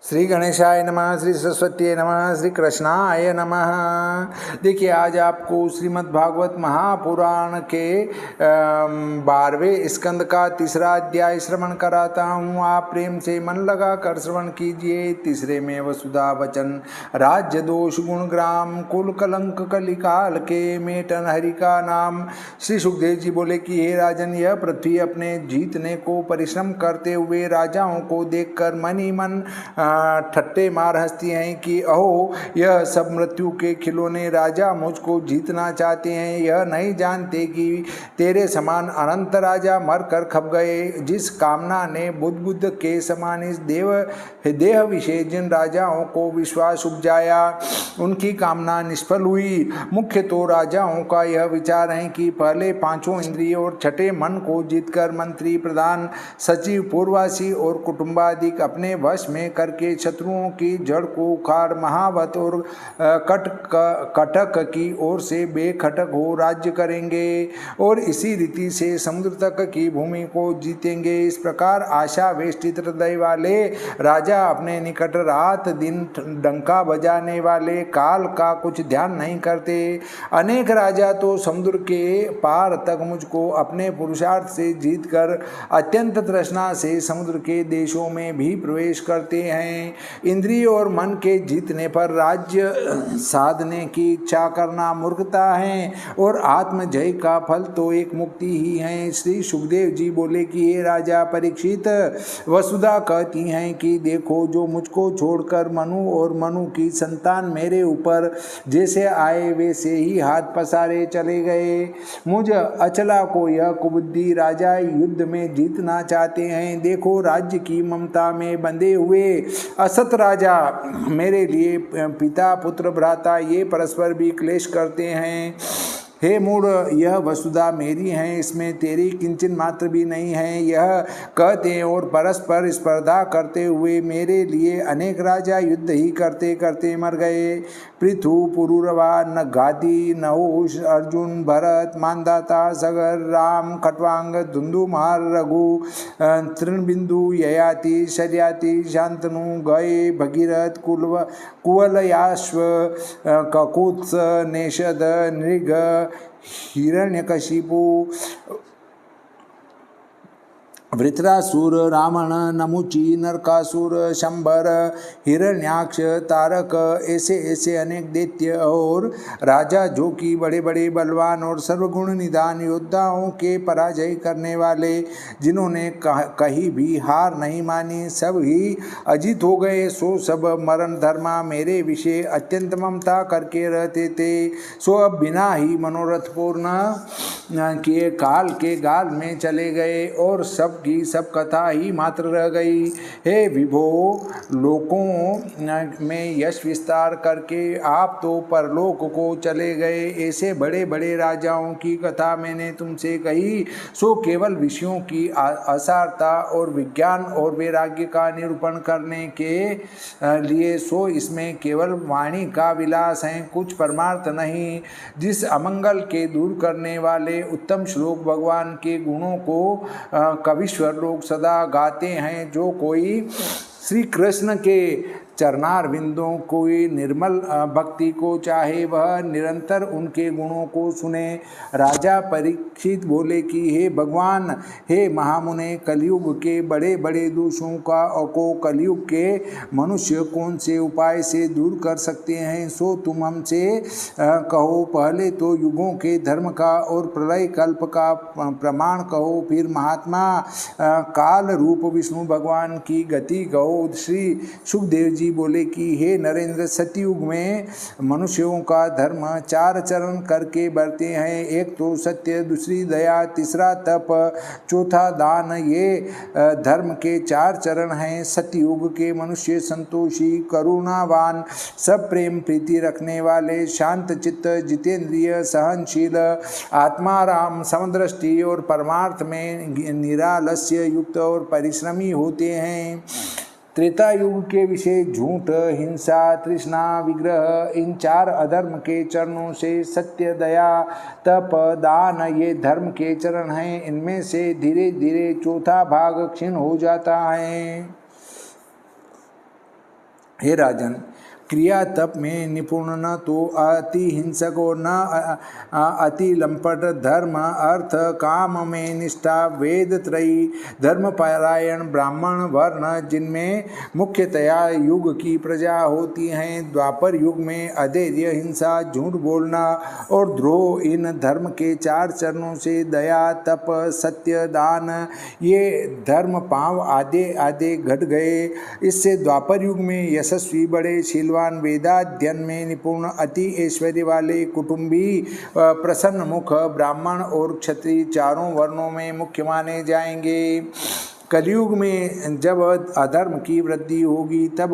श्री गणेशाय नमः, श्री सरस्वती नमः, श्री कृष्णाय नमः। देखिए, आज आपको श्रीमद् भागवत महापुराण के 12वें स्कंद का तीसरा अध्याय श्रवण कराता हूँ। आप प्रेम से मन लगा कर श्रवण कीजिए। तीसरे में वसुधा वचन, राज्य दोष गुण ग्राम, कुल कलंक कलिकाल के मेटन हरि का नाम। श्री सुखदेव जी बोले कि हे राजन, यह पृथ्वी अपने जीतने को परिश्रम करते हुए राजाओं को देखकर मन ही मन ठट्टे मार हंसती हैं कि अहो, यह सब मृत्यु के खिलौने राजा मुझको जीतना चाहते हैं। यह नहीं जानते कि तेरे समान अनंत राजा मर कर खप गए। जिस कामना ने बुद्ध के समान इस देह विशेष जिन राजाओं को विश्वास उपजाया, उनकी कामना निष्फल हुई। मुख्य तो राजाओं का यह विचार है कि पहले पांचों इंद्रिय और छठे मन को जीतकर मंत्री, प्रधान, सचिव, पूर्ववासी और कुटुंबादिक अपने वश में करके शत्रुओं की जड़ को उखाड़ महावत और कटक की ओर से बेखटक हो राज्य करेंगे और इसी रीति से समुद्र तक की भूमि को जीतेंगे। इस प्रकार आशा वेष्टित हृदय वाले राजा अपने निकट रात दिन डंका बजाने वाले काल का कुछ ध्यान नहीं करते। अनेक राजा तो समुद्र के पार तक मुझको अपने पुरुषार्थ से जीतकर अत्यंत तृष्णा से समुद्र के देशों में भी प्रवेश करते हैं। इंद्रिय और मन के जीतने पर राज्य साधने की इच्छा करना मूर्खता है और आत्म जय का फल तो एक मुक्ति ही है। श्री सुखदेव जी बोले कि हे राजा परीक्षित, वसुधा कहती हैं कि देखो, जो मुझको छोड़कर मनु और मनु की संतान मेरे ऊपर जैसे आए वैसे ही हाथ पसारे चले गए। मुझ अचला को यह कुबुद्धि राजा युद्ध में जीतना चाहते हैं। देखो, राज्य की ममता में बंधे हुए असत राजा मेरे लिए पिता, पुत्र, भ्राता ये परस्पर भी क्लेश करते हैं। हे मूढ़, यह वसुधा मेरी है, इसमें तेरी किंचन मात्र भी नहीं है। यह कहते और परस्पर स्पर्धा करते हुए मेरे लिए अनेक राजा युद्ध ही करते करते मर गए। पृथु, पुरुरवा, नगादी, नहुष, अर्जुन, भरत, मानदाता, सगर, राम, खट्वांग, धुंधुमार, रघु, तृणबिंदु, ययाति, शर्याति, शांतनु, गए, भगीरथ, कुवलयाश्व, ककुत्स, नेषद, नृग, हिरण्यकशिपु, वृत्रासुर, रावण, नमुची, नरकासुर, शंबर, हिरण्याक्ष, तारक, ऐसे ऐसे अनेक दैत्य और राजा जो कि बड़े बड़े बलवान और सर्वगुण निदान योद्धाओं के पराजय करने वाले, जिन्होंने कहीं भी हार नहीं मानी, सब ही अजित हो गए। सो सब मरण धर्मा मेरे विषय अत्यंत ममता करके रहते थे। सो अब बिना ही मनोरथ पूर्ण किए काल के गाल में चले गए और सब की सब कथा ही मात्र रह गई। हे विभो, लोकों में यश विस्तार करके आप तो परलोक को चले गए। ऐसे बड़े बड़े राजाओं की कथा मैंने तुमसे कही। सो केवल विषयों की असारता और विज्ञान और वैराग्य का निरूपण करने के लिए, सो इसमें केवल वाणी का विलास है, कुछ परमार्थ नहीं। जिस अमंगल के दूर करने वाले उत्तम श्लोक भगवान के गुणों को कविश्वर लोग सदा गाते हैं, जो कोई श्री कृष्ण के चरणारविंदों कोई निर्मल भक्ति को चाहे, वह निरंतर उनके गुणों को सुने। राजा परीक्षित बोले कि हे भगवान, हे महामुने, कलयुग के बड़े बड़े दोषों को कलयुग के मनुष्य कौन से उपाय से दूर कर सकते हैं, सो तुम हमसे कहो। पहले तो युगों के धर्म का और प्रलय कल्प का प्रमाण कहो, फिर महात्मा काल रूप विष्णु भगवान की गति कहो। श्री सुखदेव जी बोले कि हे नरेंद्र, सतयुग में मनुष्यों का धर्म 4 चरण करके बढ़ते हैं। एक तो सत्य, दूसरी दया, तीसरा तप, चौथा दान। ये धर्म के 4 चरण हैं। सतयुग के मनुष्य संतोषी, करुणावान, सब प्रेम प्रीति रखने वाले, शांत चित्त, जितेंद्रिय, सहनशील, आत्माराम, समदृष्टि और परमार्थ में निरालस्य युक्त और परिश्रमी होते हैं। त्रेता युग के विषय झूठ, हिंसा, तृष्णा, विग्रह, इन 4 अधर्म के चरणों से सत्य, दया, तप, दान ये धर्म के चरण हैं। इनमें से धीरे धीरे चौथा भाग क्षीण हो जाता है। हे राजन, क्रिया तप में निपुण न तो अति हिंसक और न अति लंपट, धर्म अर्थ काम में निष्ठा, वेद त्रयी, धर्मपरायण ब्राह्मण वर्ण जिनमें मुख्यतया युग की प्रजा होती हैं। द्वापर युग में अधैर्य, हिंसा, झूठ बोलना और द्रोह, इन धर्म के 4 चरणों से दया, तप, सत्य, दान, ये धर्म पांव आधे आधे घट गए। इससे द्वापर युग में यशस्वी, बड़े शीलवान, वेदाध्ययन में निपुण, अति ऐश्वर्य वाले, कुटुंबी, प्रसन्न मुख ब्राह्मण और क्षत्रिय 4 वर्णों में मुख्य माने जाएंगे। कलयुग में जब अधर्म की वृद्धि होगी तब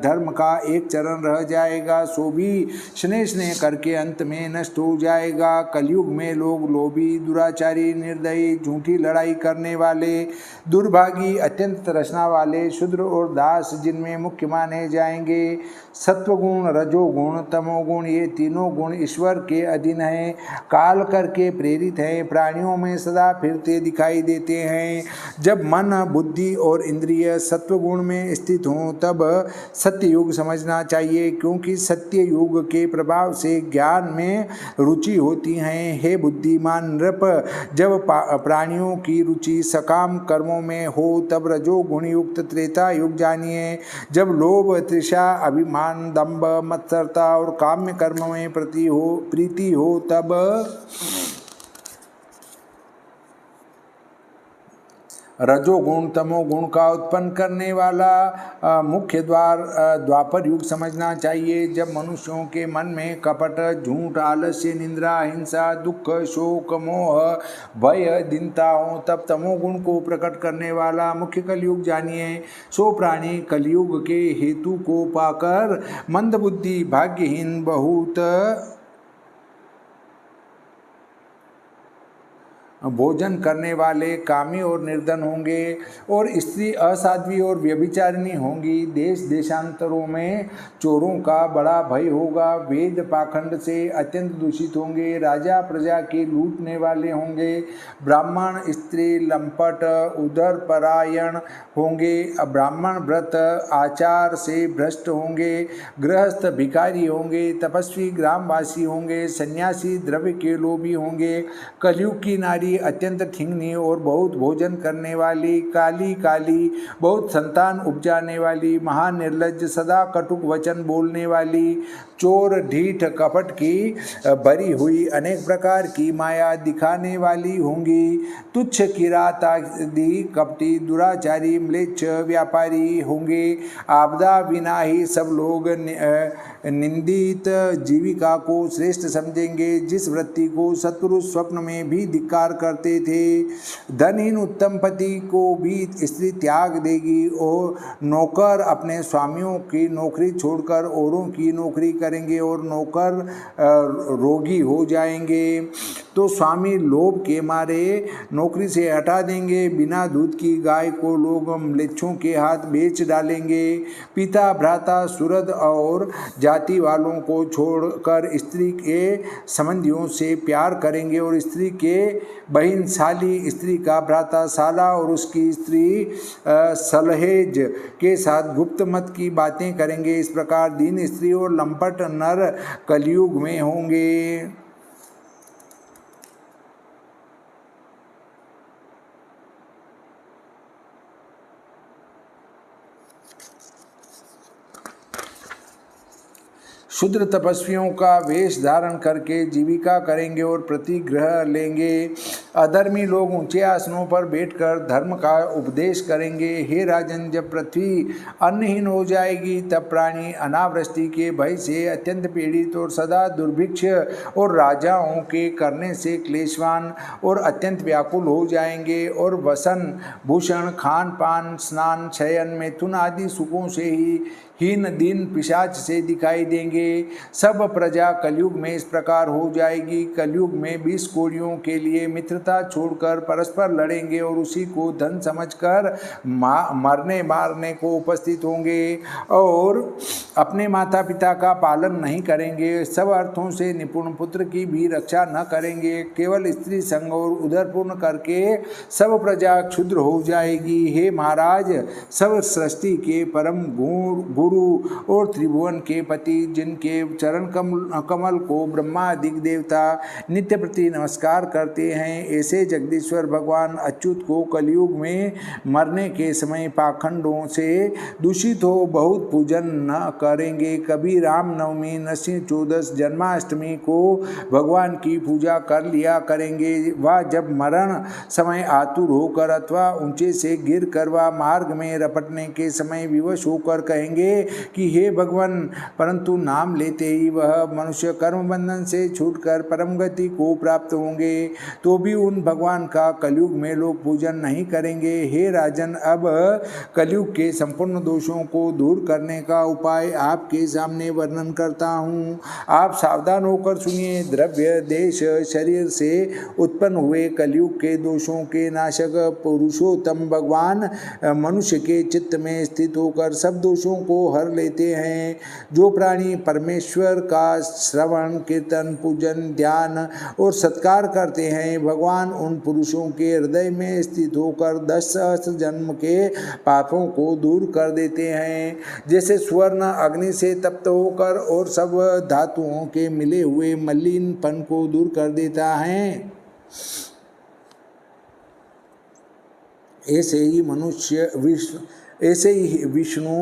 धर्म का एक चरण रह जाएगा, सो भी स्नेह स्नेह करके अंत में नष्ट हो जाएगा। कलयुग में लोग लोभी, दुराचारी, निर्दयी, झूठी लड़ाई करने वाले, दुर्भागी, अत्यंत तृष्णा वाले, शूद्र और दास जिनमें मुख्य माने जाएंगे। सत्वगुण, रजोगुण, तमोगुण, ये तीनों गुण ईश्वर के अधीन हैं, काल करके प्रेरित हैं, प्राणियों में सदा फिरते दिखाई देते हैं। जब मन, बुद्धि और इंद्रिय सत्वगुण में स्थित हों तब सत्य युग समझना चाहिए, क्योंकि सत्य युग के प्रभाव से ज्ञान में रुचि होती है। हे बुद्धिमान नृप, जब प्राणियों की रुचि सकाम कर्मों में हो तब रजोगुण युक्त त्रेता युग जानिए। जब लोभ, तृषा, अभिमान, दंभ, मत्सरता और काम्य कर्म में प्रीति हो तब रजोगुण तमोगुण का उत्पन्न करने वाला मुख्य द्वापर युग समझना चाहिए। जब मनुष्यों के मन में कपट, झूठ, आलस्य, निंद्रा, हिंसा, दुख, शोक, मोह, भय, दीनता हो तब तमोगुण को प्रकट करने वाला मुख्य कलयुग जानिए। सो प्राणी कलयुग के हेतु को पाकर मंदबुद्धि, भाग्यहीन, बहुत भोजन करने वाले, कामी और निर्धन होंगे, और स्त्री असाध्वी और व्यभिचारिणी होंगी। देश देशांतरों में चोरों का बड़ा भय होगा, वेद पाखंड से अत्यंत दूषित होंगे, राजा प्रजा के लूटने वाले होंगे, ब्राह्मण स्त्री लंपट उदर परायण होंगे, ब्राह्मण व्रत आचार से भ्रष्ट होंगे, गृहस्थ भिखारी होंगे, तपस्वी ग्रामवासी होंगे, सन्यासी द्रव्य के लोभी होंगे। कलयुग की नारी अत्यंत ठिंगनी और बहुत भोजन करने वाली, काली काली, बहुत संतान उपजाने वाली, महानिर्लज्ज, सदा कटुक वचन बोलने वाली, चोर, ढीठ, कपट की भरी हुई, अनेक प्रकार की माया दिखाने वाली होंगी। तुच्छ, किरात आदि, कपटी, दुराचारी, म्लेच्छ, व्यापारी होंगे। आपदा विना ही सब लोग निंदित जीविका को श्रेष्ठ समझेंगे, जिस वृत्ति को सत्पुरुष स्वप्न में भी धिक्कार करते थे। धनहीन उत्तम पति को भी स्त्री त्याग देगी, और नौकर अपने स्वामियों की नौकरी छोड़कर औरों की नौकरी करेंगे, और नौकर रोगी हो जाएंगे तो स्वामी लोभ के मारे नौकरी से हटा देंगे। बिना दूध की गाय को लोग म्लेच्छों के हाथ बेच डालेंगे। पिता, भ्राता, सुहृद और जाति वालों को छोड़कर स्त्री के संबंधियों से प्यार करेंगे, और स्त्री के बहन साली, स्त्री का भ्राता साला और उसकी स्त्री सलहेज के साथ गुप्त मत की बातें करेंगे। इस प्रकार दीन स्त्री और लंपट नर कलयुग में होंगे। शूद्र तपस्वियों का वेश धारण करके जीविका करेंगे और प्रतिग्रह लेंगे। अधर्मी लोग ऊंचे आसनों पर बैठकर धर्म का उपदेश करेंगे। हे राजन, जब पृथ्वी अन्नहीन हो जाएगी तब प्राणी अनावृष्टि के भय से अत्यंत पीड़ित और सदा दुर्भिक्ष और राजाओं के करने से क्लेशवान और अत्यंत व्याकुल हो जाएंगे, और वसन, भूषण, खान पान, स्नान, शयन, मैथुन आदि सुखों से ही हीन दीन पिशाच से दिखाई देंगे। सब प्रजा कलयुग में इस प्रकार हो जाएगी। कलयुग में 20 कोड़ियों के लिए मित्रता छोड़कर परस्पर लड़ेंगे और उसी को धन समझकर मरने मारने को उपस्थित होंगे, और अपने माता पिता का पालन नहीं करेंगे, सब अर्थों से निपुण पुत्र की भी रक्षा न करेंगे, केवल स्त्री संग और उदरपूर्ण करके सब प्रजा क्षुद्र हो जाएगी। हे महाराज, सब सृष्टि के परम गुरु और त्रिभुवन के पति, जिनके चरण कमल को ब्रह्मादिक देवता नित्य प्रति नमस्कार करते हैं, ऐसे जगदीश्वर भगवान अच्युत को कलयुग में मरने के समय पाखंडों से दूषित हो बहुत पूजन न करेंगे। कभी रामनवमी, नरसिंह चौदस, जन्माष्टमी को भगवान की पूजा कर लिया करेंगे। वह जब मरण समय आतुर होकर अथवा ऊंचे से गिर कर वह मार्ग में रपटने के समय विवश होकर कहेंगे कि हे भगवान, परंतु नाम लेते ही वह मनुष्य कर्म बंधन से छूटकर परम गति को प्राप्त होंगे, तो भी उन भगवान का कलयुग में लोग पूजन नहीं करेंगे। हे राजन, अब कलयुग के संपूर्ण दोषों को दूर करने का उपाय आपके सामने वर्णन करता हूँ। आप सावधान होकर सुनिए। द्रव्य, देश, शरीर से उत्पन्न हुए कलयुग के दोषों के नाशक पुरुषोत्तम भगवान मनुष्य के चित्त में स्थित होकर सब दोषों को हर लेते हैं। जो प्राणी परमेश्वर का श्रवण, कीर्तन, पूजन, ध्यान और सत्कार करते हैं, भगवान उन पुरुषों के हृदय में स्थित होकर 10 सहस्त्र जन्म के पापों को दूर कर देते हैं। जैसे स्वर्ण अग्नि से तप्त होकर और सब धातुओं के मिले हुए मलिनपन को दूर कर देता है, ऐसे ही विष्णु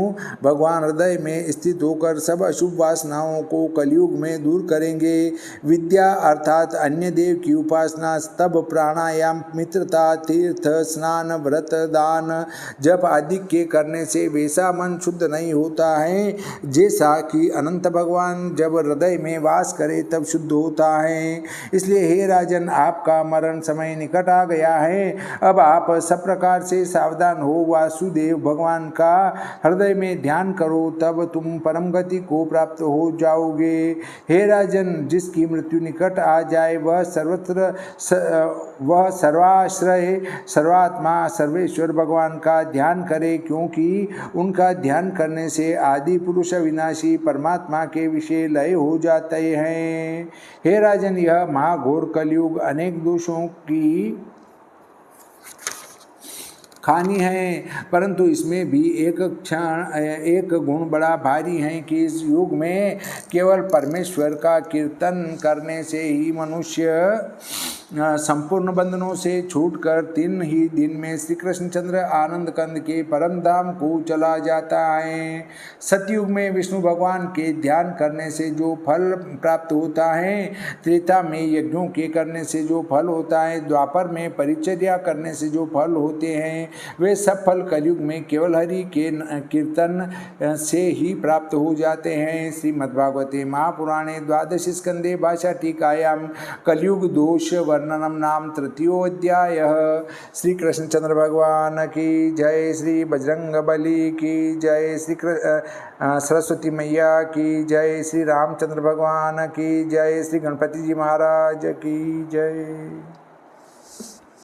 भगवान हृदय में स्थित होकर सब अशुभ वासनाओं को कलयुग में दूर करेंगे। विद्या अर्थात अन्य देव की उपासना, स्तब, प्राणायाम, मित्रता, तीर्थ, स्नान, व्रत, दान, जप आदि के करने से वैसा मन शुद्ध नहीं होता है जैसा कि अनंत भगवान जब हृदय में वास करे तब शुद्ध होता है। इसलिए हे राजन, आपका मरण समय निकट आ गया है। अब आप सब प्रकार से सावधान हो। वासुदेव भगवान का हृदय में ध्यान करो, तब तुम परम गति को प्राप्त हो जाओगे। हे राजन, जिसकी मृत्यु निकट आ जाए वह सर्वाश्रय सर्वात्मा सर्वेश्वर भगवान का ध्यान करे, क्योंकि उनका ध्यान करने से आदि पुरुष विनाशी परमात्मा के विषय लय हो जाते हैं। हे राजन, यह महाघोर कलयुग अनेक दोषों की खानी है, परंतु इसमें भी एक गुण बड़ा भारी है कि इस युग में केवल परमेश्वर का कीर्तन करने से ही मनुष्य संपूर्ण बंधनों से छूटकर 3 ही दिन में श्री कृष्णचंद्र आनंद कंद के परम धाम को चला जाता है। सतयुग में विष्णु भगवान के ध्यान करने से जो फल प्राप्त होता है, त्रेता में यज्ञों के करने से जो फल होता है, द्वापर में परिचर्या करने से जो फल होते हैं, वे सब फल कलयुग में केवल हरि के कीर्तन से ही प्राप्त हो जाते हैं। श्रीमद्भागवते महापुराणे द्वादश स्कंदे भाषा टीकायां कलयुग दोष वर्णनम नाम तृतीयोऽध्यायः। श्री कृष्णचंद्र भगवान की जय, श्री बजरंग बली की जय, श्री सरस्वती मैया की जय, श्री रामचंद्र भगवान की जय, श्री गणपति जी महाराज की जय।